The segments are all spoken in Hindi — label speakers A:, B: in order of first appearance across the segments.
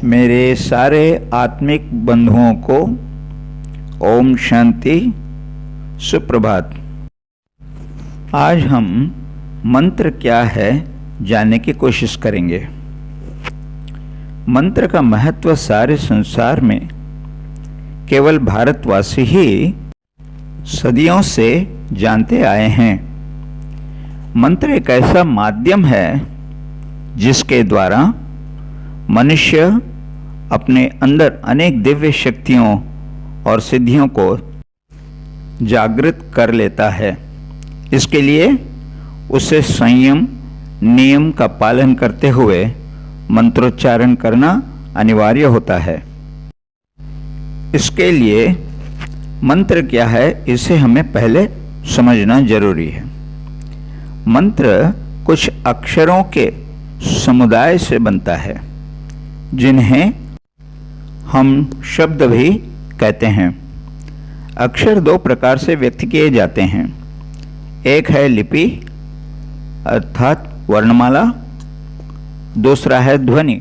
A: मेरे सारे आत्मिक बंधुओं को ओम शांति, सुप्रभात। आज हम मंत्र क्या है जानने की कोशिश करेंगे। मंत्र का महत्व सारे संसार में केवल भारतवासी ही सदियों से जानते आए हैं। मंत्र एक ऐसा माध्यम है जिसके द्वारा मनुष्य अपने अंदर अनेक दिव्य शक्तियों और सिद्धियों को जागृत कर लेता है। इसके लिए उसे संयम नियम का पालन करते हुए मंत्रोच्चारण करना अनिवार्य होता है। इसके लिए मंत्र क्या है इसे हमें पहले समझना जरूरी है। मंत्र कुछ अक्षरों के समुदाय से बनता है जिन्हें हम शब्द भी कहते हैं। अक्षर दो प्रकार से व्यक्त किए जाते हैं। एक है लिपि अर्थात वर्णमाला, दूसरा है ध्वनि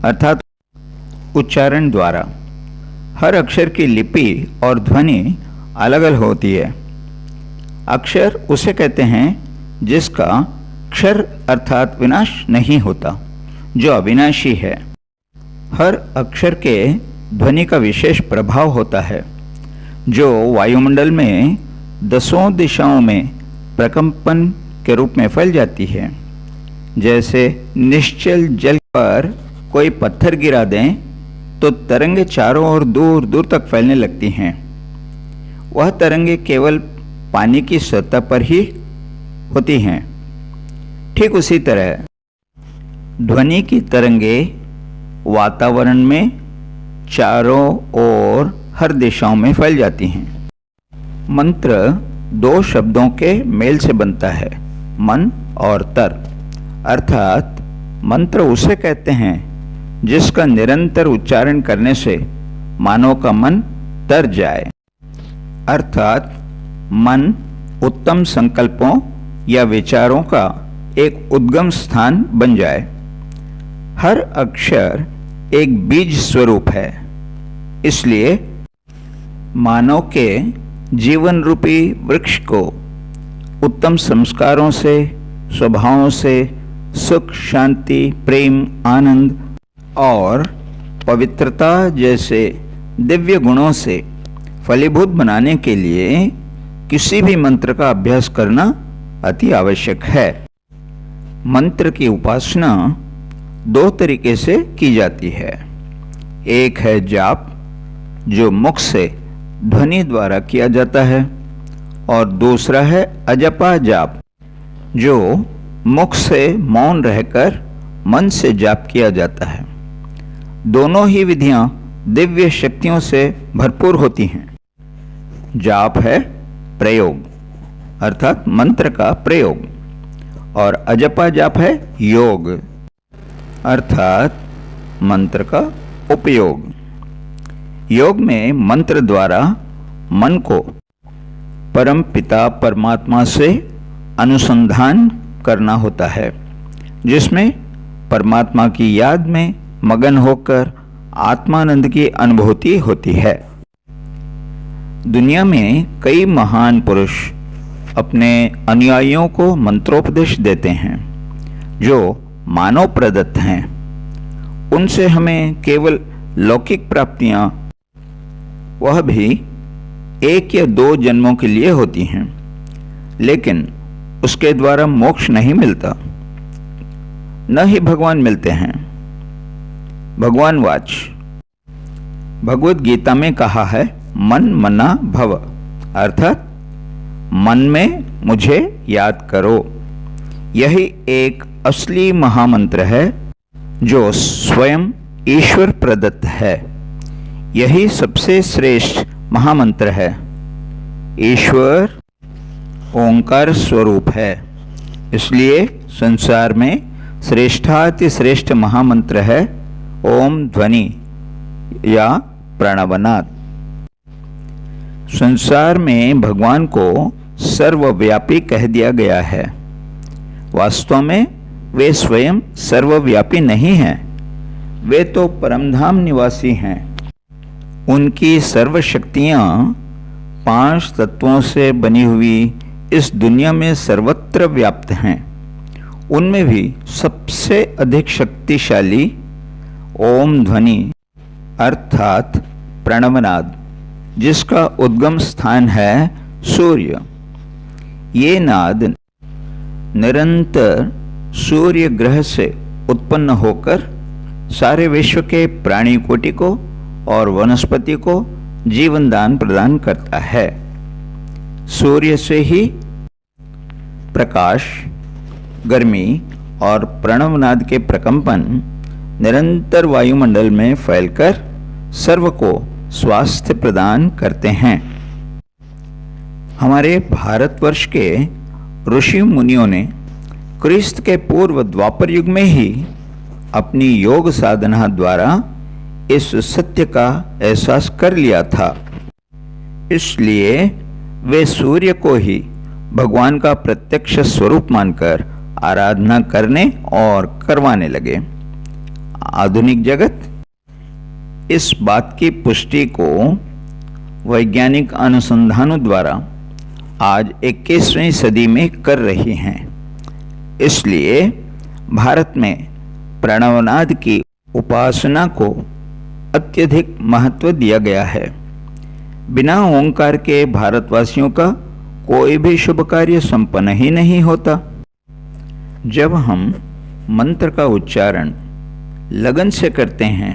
A: अर्थात उच्चारण द्वारा। हर अक्षर की लिपि और ध्वनि अलग अलग होती है। अक्षर उसे कहते हैं जिसका क्षर अर्थात विनाश नहीं होता, जो अविनाशी है। हर अक्षर के ध्वनि का विशेष प्रभाव होता है जो वायुमंडल में 10 दिशाओं में प्रकंपन के रूप में फैल जाती है। जैसे निश्चल जल पर कोई पत्थर गिरा दें तो तरंगे चारों ओर दूर दूर तक फैलने लगती हैं। वह तरंगे केवल पानी की सतह पर ही होती हैं। ठीक उसी तरह ध्वनि की तरंगे वातावरण में चारों ओर हर दिशाओं में फैल जाती हैं। मंत्र दो शब्दों के मेल से बनता है, मन और तर। अर्थात मंत्र उसे कहते हैं जिसका निरंतर उच्चारण करने से मानव का मन तर जाए, अर्थात मन उत्तम संकल्पों या विचारों का एक उद्गम स्थान बन जाए। हर अक्षर एक बीज स्वरूप है, इसलिए मानव के जीवन रूपी वृक्ष को उत्तम संस्कारों से, स्वभावों से, सुख, शांति, प्रेम, आनंद और पवित्रता जैसे दिव्य गुणों से फलीभूत बनाने के लिए किसी भी मंत्र का अभ्यास करना अति आवश्यक है। मंत्र की उपासना दो तरीके से की जाती है। एक है जाप, जो मुख से ध्वनि द्वारा किया जाता है, और दूसरा है अजपा जाप, जो मुख से मौन रहकर मन से जाप किया जाता है। दोनों ही विधियां दिव्य शक्तियों से भरपूर होती हैं। जाप है प्रयोग अर्थात मंत्र का प्रयोग, और अजपा जाप है योग अर्थात मंत्र का उपयोग। योग में मंत्र द्वारा मन को परम पिता परमात्मा से अनुसंधान करना होता है, जिसमें परमात्मा की याद में मगन होकर आत्मानंद की अनुभूति होती है। दुनिया में कई महान पुरुष अपने अनुयायियों को मंत्रोपदेश देते हैं जो मानव प्रदत्त हैं। उनसे हमें केवल लौकिक प्राप्तियां, वह भी 1 या 2 जन्मों के लिए होती हैं, लेकिन उसके द्वारा मोक्ष नहीं मिलता, न ही भगवान मिलते हैं। भगवान वाच भगवद गीता में कहा है, मन मना भव अर्थात मन में मुझे याद करो। यही एक असली महामंत्र है जो स्वयं ईश्वर प्रदत्त है। यही सबसे श्रेष्ठ महामंत्र है। ईश्वर ओंकार स्वरूप है, इसलिए संसार में श्रेष्ठाति श्रेष्ठ महामंत्र है ओम ध्वनि या प्रणवनाद। संसार में भगवान को सर्वव्यापी कह दिया गया है। वास्तव में वे स्वयं सर्वव्यापी नहीं हैं, वे तो परमधाम निवासी हैं। उनकी सर्व शक्तियाँ 5 तत्वों से बनी हुई इस दुनिया में सर्वत्र व्याप्त हैं। उनमें भी सबसे अधिक शक्तिशाली ओम ध्वनि अर्थात प्रणवनाद, जिसका उद्गम स्थान है सूर्य। ये नाद निरंतर सूर्य ग्रह से उत्पन्न होकर सारे विश्व के प्राणी कोटि को और वनस्पति को जीवन दान प्रदान करता है। सूर्य से ही प्रकाश, गर्मी और प्रणवनाद के प्रकंपन निरंतर वायुमंडल में फैलकर सर्व को स्वास्थ्य प्रदान करते हैं। हमारे भारतवर्ष के ऋषि मुनियों ने क्रिस्त के पूर्व द्वापर युग में ही अपनी योग साधना द्वारा इस सत्य का एहसास कर लिया था। इसलिए वे सूर्य को ही भगवान का प्रत्यक्ष स्वरूप मानकर आराधना करने और करवाने लगे। आधुनिक जगत इस बात की पुष्टि को वैज्ञानिक अनुसंधानों द्वारा आज 21वीं सदी में कर रही हैं। इसलिए भारत में प्रणवनाद की उपासना को अत्यधिक महत्व दिया गया है। बिना ओंकार के भारतवासियों का कोई भी शुभ कार्य संपन्न ही नहीं होता। जब हम मंत्र का उच्चारण लगन से करते हैं,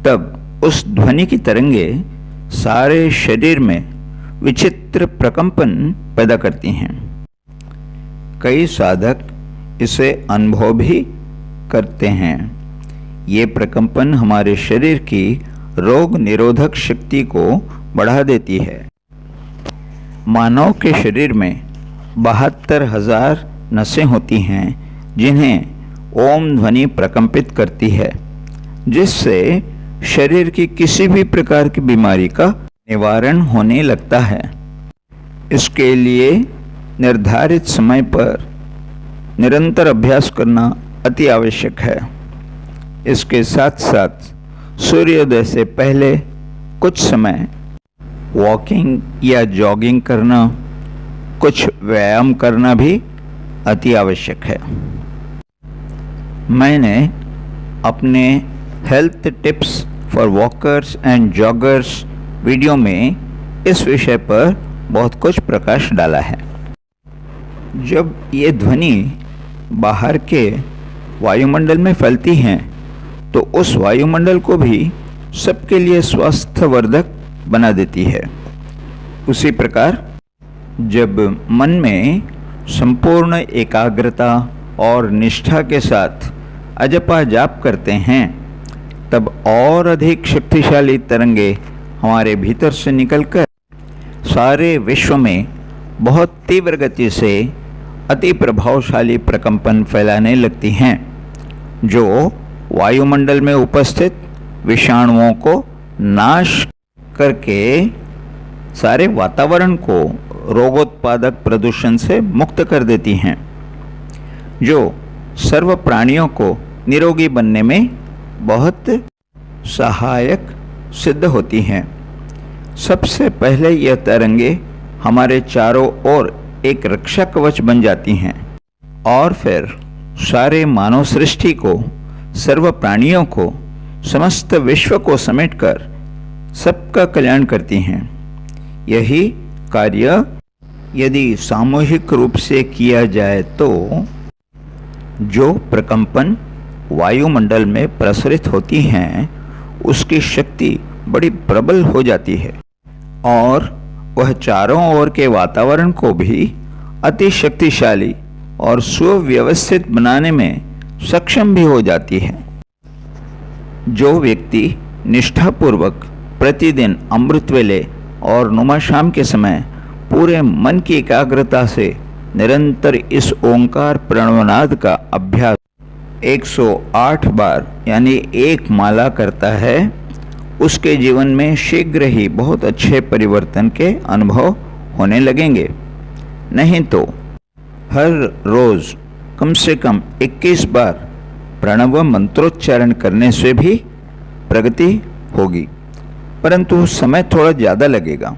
A: तब उस ध्वनि की तरंगे सारे शरीर में विचित्र प्रकंपन पैदा करती हैं। कई साधक इसे अनुभव भी करते हैं। ये प्रकंपन हमारे शरीर की रोग निरोधक शक्ति को बढ़ा देती है। मानव के शरीर में 72,000 नसें होती हैं, जिन्हें ओम ध्वनि प्रकंपित करती है, जिससे शरीर की किसी भी प्रकार की बीमारी का निवारण होने लगता है। इसके लिए निर्धारित समय पर निरंतर अभ्यास करना अति आवश्यक है। इसके साथ साथ सूर्योदय से पहले कुछ समय वॉकिंग या जॉगिंग करना, कुछ व्यायाम करना भी अति आवश्यक है। मैंने अपने health tips for walkers and joggers video में इस विषय पर बहुत कुछ प्रकाश डाला है। जब ये ध्वनि बाहर के वायुमंडल में फैलती हैं, तो उस वायुमंडल को भी सबके लिए स्वास्थ्यवर्धक बना देती है। उसी प्रकार जब मन में संपूर्ण एकाग्रता और निष्ठा के साथ अजपा जाप करते हैं, तब और अधिक शक्तिशाली तरंगे हमारे भीतर से निकलकर सारे विश्व में बहुत तीव्र गति से अति प्रभावशाली प्रकंपन फैलाने लगती हैं, जो वायुमंडल में उपस्थित विषाणुओं को नाश करके सारे वातावरण को रोगोत्पादक प्रदूषण से मुक्त कर देती हैं, जो सर्व प्राणियों को निरोगी बनने में बहुत सहायक सिद्ध होती हैं। सबसे पहले यह तरंगे हमारे चारों ओर एक रक्षा कवच बन जाती हैं और फिर सारे मानव सृष्टि को, सर्व प्राणियों को, समस्त विश्व को समेटकर सबका कल्याण करती हैं। यही कार्य यदि सामूहिक रूप से किया जाए तो जो प्रकंपन वायुमंडल में प्रसरित होती हैं, उसकी शक्ति बड़ी प्रबल हो जाती है और वह चारों ओर के वातावरण को भी अति शक्तिशाली और सुव्यवस्थित बनाने में सक्षम भी हो जाती है। जो व्यक्ति निष्ठापूर्वक प्रतिदिन अमृत वेले और नुमा शाम के समय पूरे मन की एकाग्रता से निरंतर इस ओंकार प्रणवनाद का अभ्यास 108 बार यानी एक माला करता है, उसके जीवन में शीघ्र ही बहुत अच्छे परिवर्तन के अनुभव होने लगेंगे। नहीं तो हर रोज कम से कम 21 बार प्रणव मंत्रोच्चारण करने से भी प्रगति होगी, परंतु समय थोड़ा ज़्यादा लगेगा।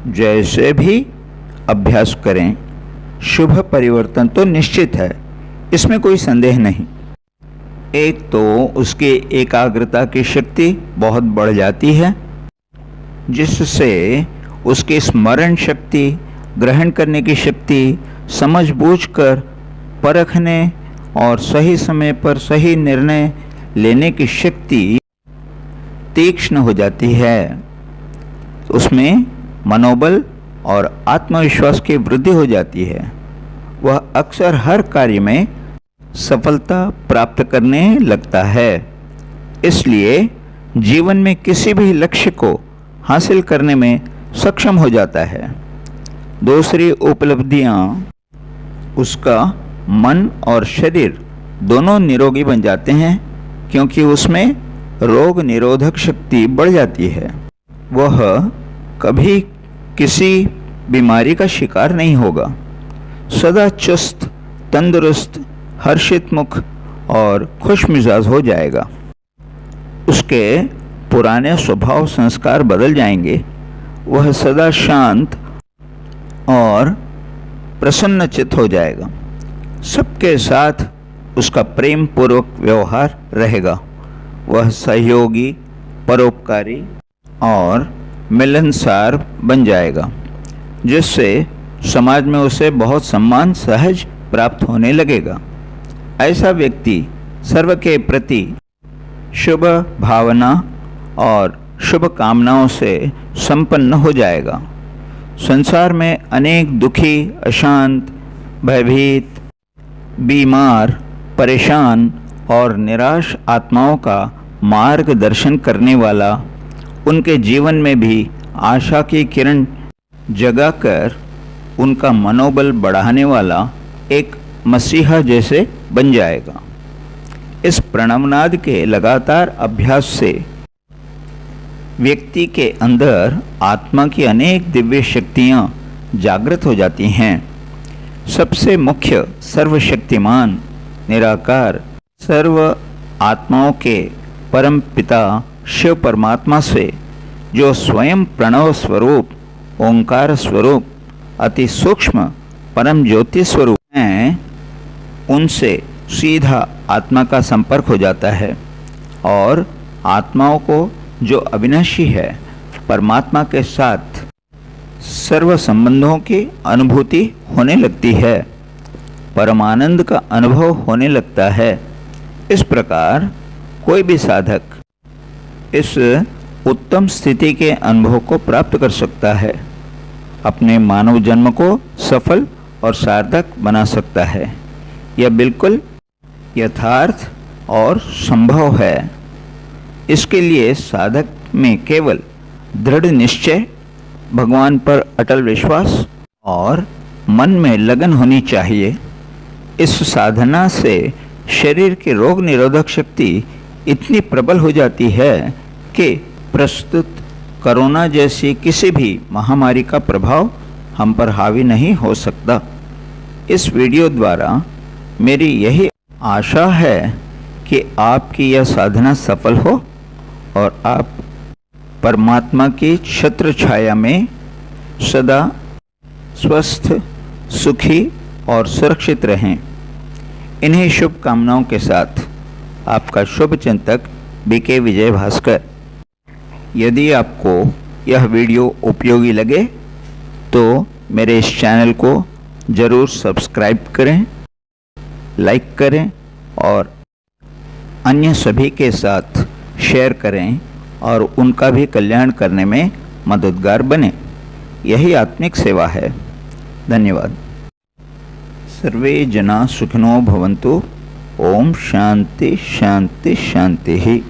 A: जैसे भी अभ्यास करें, शुभ परिवर्तन तो निश्चित है, इसमें कोई संदेह नहीं। एक तो उसकी एकाग्रता की शक्ति बहुत बढ़ जाती है, जिससे उसकी स्मरण शक्ति, ग्रहण करने की शक्ति, समझबूझकर परखने और सही समय पर सही निर्णय लेने की शक्ति तीक्ष्ण हो जाती है। उसमें मनोबल और आत्मविश्वास की वृद्धि हो जाती है। वह अक्सर हर कार्य में सफलता प्राप्त करने लगता है। इसलिए जीवन में किसी भी लक्ष्य को हासिल करने में सक्षम हो जाता है। दूसरी उपलब्धियां, उसका मन और शरीर दोनों निरोगी बन जाते हैं, क्योंकि उसमें रोग निरोधक शक्ति बढ़ जाती है। वह कभी किसी बीमारी का शिकार नहीं होगा, सदा चुस्त, तंदुरुस्त, हर्षित मुख और खुश मिजाज हो जाएगा। उसके पुराने स्वभाव संस्कार बदल जाएंगे। वह सदा शांत और प्रसन्नचित्त हो जाएगा। सबके साथ उसका प्रेम पूर्वक व्यवहार रहेगा। वह सहयोगी, परोपकारी और मिलनसार बन जाएगा, जिससे समाज में उसे बहुत सम्मान सहज प्राप्त होने लगेगा। ऐसा व्यक्ति सर्व के प्रति शुभ भावना और शुभ कामनाओं से संपन्न हो जाएगा। संसार में अनेक दुखी, अशांत, भयभीत, बीमार, परेशान और निराश आत्माओं का मार्गदर्शन करने वाला, उनके जीवन में भी आशा की किरण जगाकर उनका मनोबल बढ़ाने वाला एक मसीहा जैसे बन जाएगा। इस प्रणवनाद के लगातार अभ्यास से व्यक्ति के अंदर आत्मा की अनेक दिव्य शक्तियाँ जागृत हो जाती हैं। सबसे मुख्य सर्वशक्तिमान, निराकार, सर्व आत्माओं के परम पिता शिव परमात्मा से, जो स्वयं प्रणव स्वरूप, ओंकार स्वरूप, अति सूक्ष्म परम ज्योति स्वरूप हैं, उनसे सीधा आत्मा का संपर्क हो जाता है और आत्माओं को, जो अविनाशी है, परमात्मा के साथ सर्व संबंधों की अनुभूति होने लगती है। परमानंद का अनुभव होने लगता है। इस प्रकार कोई भी साधक इस उत्तम स्थिति के अनुभव को प्राप्त कर सकता है, अपने मानव जन्म को सफल और सार्थक बना सकता है। यह बिल्कुल यथार्थ और संभव है। इसके लिए साधक में केवल दृढ़ निश्चय, भगवान पर अटल विश्वास और मन में लगन होनी चाहिए। इस साधना से शरीर की रोग निरोधक शक्ति इतनी प्रबल हो जाती है कि प्रस्तुत कोरोना जैसी किसी भी महामारी का प्रभाव हम पर हावी नहीं हो सकता। इस वीडियो द्वारा मेरी यही आशा है कि आपकी यह साधना सफल हो और आप परमात्मा की छत्र छाया में सदा स्वस्थ, सुखी और सुरक्षित रहें। इन्हीं शुभकामनाओं के साथ आपका शुभ चिंतक बीके विजय भास्कर। यदि आपको यह वीडियो उपयोगी लगे तो मेरे इस चैनल को ज़रूर सब्सक्राइब करें, लाइक करें और अन्य सभी के साथ शेयर करें और उनका भी कल्याण करने में मददगार बने। यही आत्मिक सेवा है। धन्यवाद। सर्वे जना सुखिनो भवन्तु। ओम शांति शांति शांति ही।